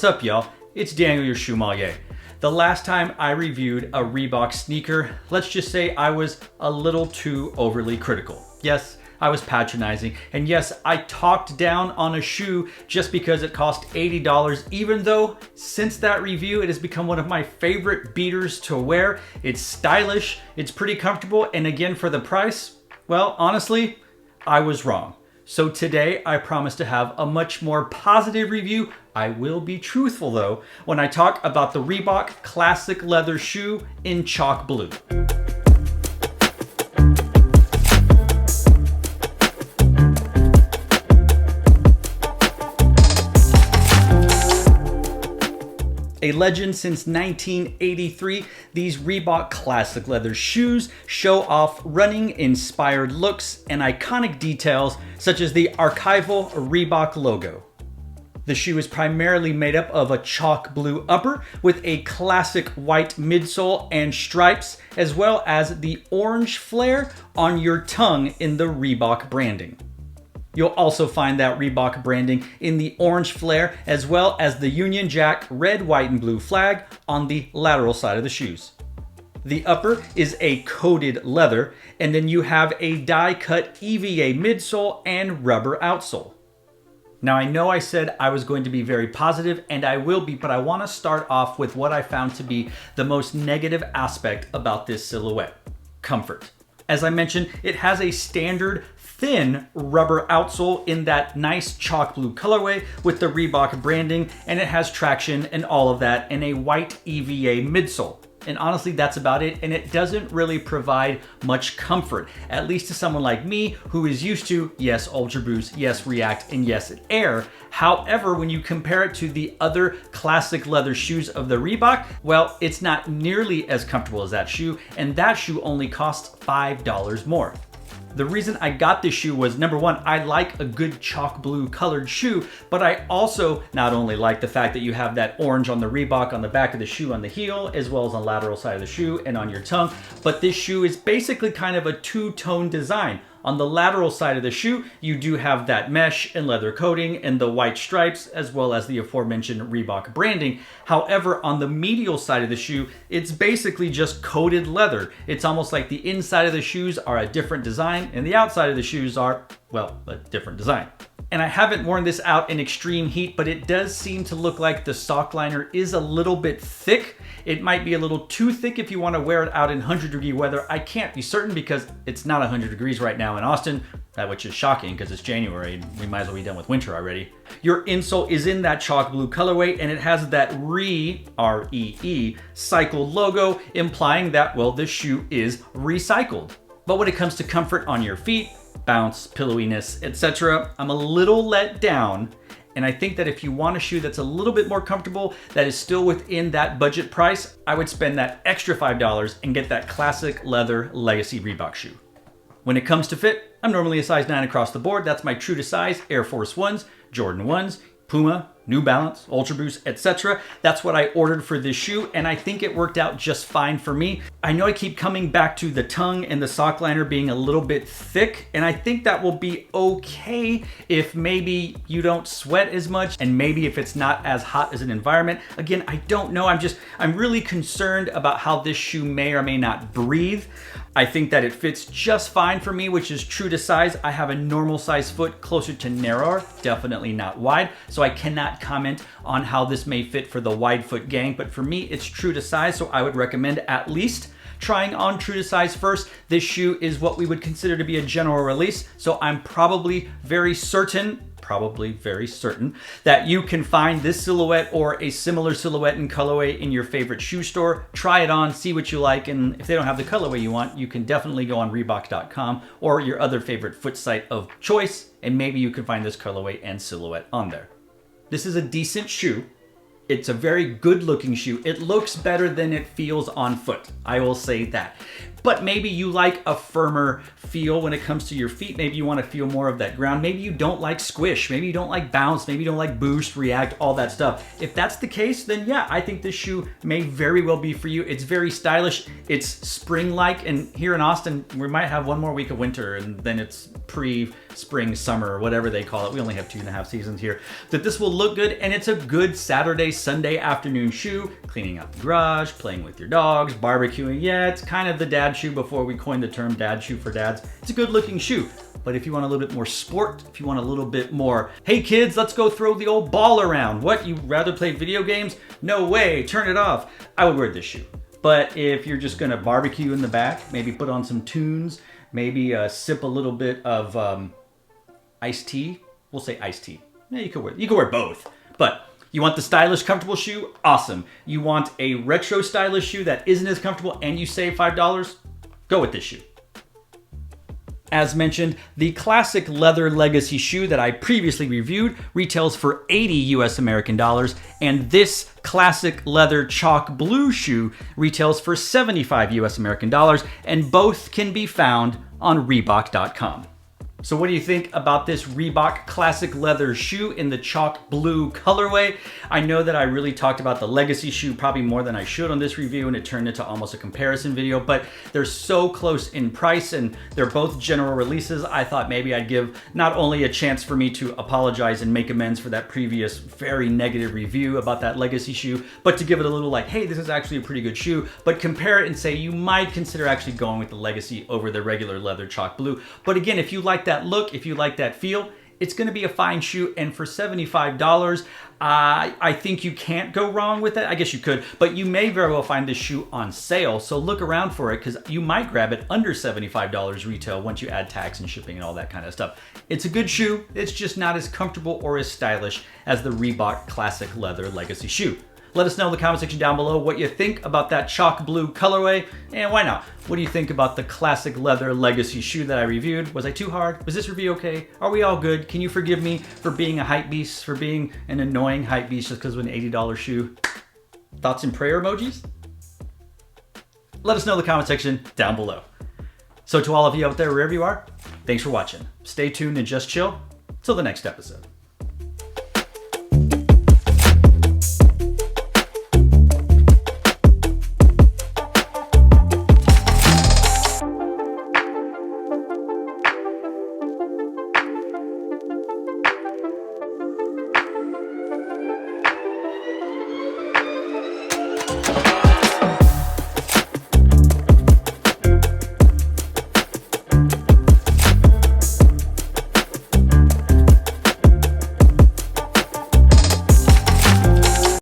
What's up, y'all? It's Daniel, your Shoemmelier. The last time I reviewed a Reebok sneaker, let's just say I was a little too overly critical. Yes, I was patronizing, and yes, I talked down on a shoe just because it cost $80, even though since that review, it has become one of my favorite beaters to wear. It's stylish, it's pretty comfortable, and again, for the price, well, honestly, I was wrong. So today, I promise to have a much more positive review. I will be truthful though, when I talk about the Reebok classic leather shoe in chalk blue. A legend since 1983, these Reebok classic leather shoes show off running-inspired looks and iconic details such as the archival Reebok logo. The shoe is primarily made up of a chalk blue upper with a classic white midsole and stripes, as well as the orange flare on your tongue in the Reebok branding. You'll also find that Reebok branding in the orange flare, as well as the Union Jack red, white, and blue flag on the lateral side of the shoes. The upper is a coated leather, and then you have a die-cut EVA midsole and rubber outsole. Now, I know I said I was going to be very positive, and I will be, but I want to start off with what I found to be the most negative aspect about this silhouette: comfort. As I mentioned, it has a standard thin rubber outsole in that nice chalk blue colorway with the Reebok branding, and it has traction and all of that, and a white EVA midsole. And honestly, that's about it, and it doesn't really provide much comfort, at least to someone like me who is used to, yes, Ultra Boost, yes, React, and yes, Air. However, when you compare it to the other classic leather shoes of the Reebok, well, it's not nearly as comfortable as that shoe, and that shoe only costs $5 more. The reason I got this shoe was, number one, I like a good chalk blue colored shoe, but I also not only like the fact that you have that orange on the Reebok on the back of the shoe on the heel, as well as on the lateral side of the shoe and on your tongue, but this shoe is basically kind of a two-tone design. On the lateral side of the shoe, you do have that mesh and leather coating and the white stripes, as well as the aforementioned Reebok branding. However, on the medial side of the shoe, it's basically just coated leather. It's almost like the inside of the shoes are a different design and the outside of the shoes are, well, a different design. And I haven't worn this out in extreme heat, but it does seem to look like the sock liner is a little bit thick. It might be a little too thick if you want to wear it out in 100-degree weather. I can't be certain because it's not 100 degrees right now in Austin, which is shocking because it's January and we might as well be done with winter already. Your insole is in that chalk blue colorway, and it has that R-E-E, cycled logo, implying that, well, this shoe is recycled. But when it comes to comfort on your feet, bounce, pillowiness, etc., I'm a little let down. And I think that if you want a shoe that's a little bit more comfortable, that is still within that budget price, I would spend that extra $5 and get that classic leather legacy Reebok shoe. When it comes to fit, I'm normally a size 9 across the board. That's my true to size Air Force Ones, Jordan 1s, Puma, New Balance, Ultra Boost, etc. That's what I ordered for this shoe, and I think it worked out just fine for me. I know I keep coming back to the tongue and the sock liner being a little bit thick, and I think that will be okay if maybe you don't sweat as much, and maybe if it's not as hot as an environment. Again, I don't know. I'm really concerned about how this shoe may or may not breathe. I think that it fits just fine for me, which is true to size. I have a normal size foot, closer to narrower, definitely not wide, so I cannot comment on how this may fit for the wide foot gang, but for me, it's true to size, so I would recommend at least trying on true to size first. This shoe is what we would consider to be a general release, so I'm probably very certain that you can find this silhouette or a similar silhouette and colorway in your favorite shoe store. Try it on, see what you like, and if they don't have the colorway you want, you can definitely go on Reebok.com or your other favorite foot site of choice, and maybe you can find this colorway and silhouette on there. This is a decent shoe. It's a very good looking shoe. It looks better than it feels on foot, I will say that. But maybe you like a firmer feel when it comes to your feet. Maybe you want to feel more of that ground. Maybe you don't like squish. Maybe you don't like bounce. Maybe you don't like boost, react, all that stuff. If that's the case, then yeah, I think this shoe may very well be for you. It's very stylish. It's spring-like, and here in Austin, we might have one more week of winter, and then it's spring, summer, whatever they call it. We only have 2.5 seasons here. That this will look good, and it's a good Saturday, Sunday afternoon shoe. Cleaning out the garage, playing with your dogs, barbecuing. Yeah, it's kind of the dad shoe before we coined the term dad shoe for dads. It's a good looking shoe. But if you want a little bit more sport, if you want a little bit more, hey kids, let's go throw the old ball around. What, you rather play video games? No way, turn it off. I would wear this shoe. But if you're just gonna barbecue in the back, maybe put on some tunes, maybe sip a little bit of iced tea. We'll say iced tea. Yeah, you could wear both. But you want the stylish, comfortable shoe? Awesome. You want a retro stylish shoe that isn't as comfortable and you save $5? Go with this shoe. As mentioned, the classic leather legacy shoe that I previously reviewed retails for 80 US American dollars, and this classic leather chalk blue shoe retails for 75 US American dollars, and both can be found on Reebok.com. So what do you think about this Reebok classic leather shoe in the chalk blue colorway? I know that I really talked about the legacy shoe probably more than I should on this review, and it turned into almost a comparison video, but they're so close in price and they're both general releases. I thought maybe I'd give not only a chance for me to apologize and make amends for that previous very negative review about that legacy shoe, but to give it a little like, hey, this is actually a pretty good shoe, but compare it and say you might consider actually going with the legacy over the regular leather chalk blue. But again, if you like that look, if you like that feel, it's going to be a fine shoe, and for $75, I think you can't go wrong with it. I guess you could, but you may very well find this shoe on sale, so look around for it because you might grab it under $75 retail once you add tax and shipping and all that kind of stuff. It's a good shoe, it's just not as comfortable or as stylish as the Reebok Classic Leather Legacy shoe. Let us know in the comment section down below what you think about that chalk blue colorway, and why not? What do you think about the classic leather legacy shoe that I reviewed? Was I too hard? Was this review okay? Are we all good? Can you forgive me for being a hype beast, for being an annoying hype beast just because of an $80 shoe? Thoughts and prayer emojis? Let us know in the comment section down below. So to all of you out there, wherever you are, thanks for watching. Stay tuned and just chill till the next episode.